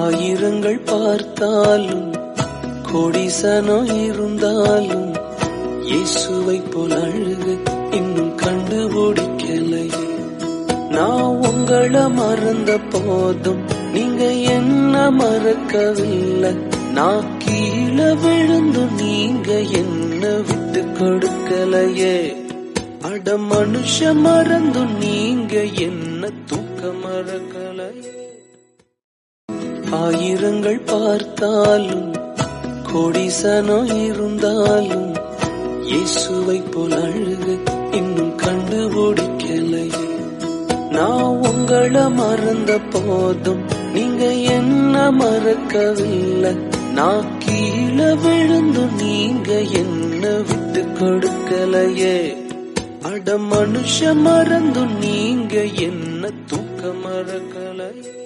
ஆயிரங்கள் பார்த்தாலும் கோடிசனம் இருந்தாலும் இயேசுவை போல் அழுக இன்னும் கண்டுபிடிக்கலையே. நான் உங்களை மறந்த போதும் நீங்க என்ன மறக்கவில்லை. நான் கீழே விழுந்து நீங்க என்ன விட்டு கொடுக்கலையே. அட மனுஷ மறந்து நீங்க என்ன தூக்க மறக்கலையே. ஆயிரங்கள் பார்த்தாலும் கோடிசனம் இருந்தாலும் இயேசுவை போல் அழுக இன்னும் கண்டுபிடிக்கலையே. நான் உங்களை மறந்த போதும் நீங்க என்ன மறக்கவில்லை. நான் கீழே விழுந்து நீங்க என்ன விட்டு கொடுக்கலையே. அட மனுஷ மறந்து நீங்க என்ன தூக்க மறக்கலையே.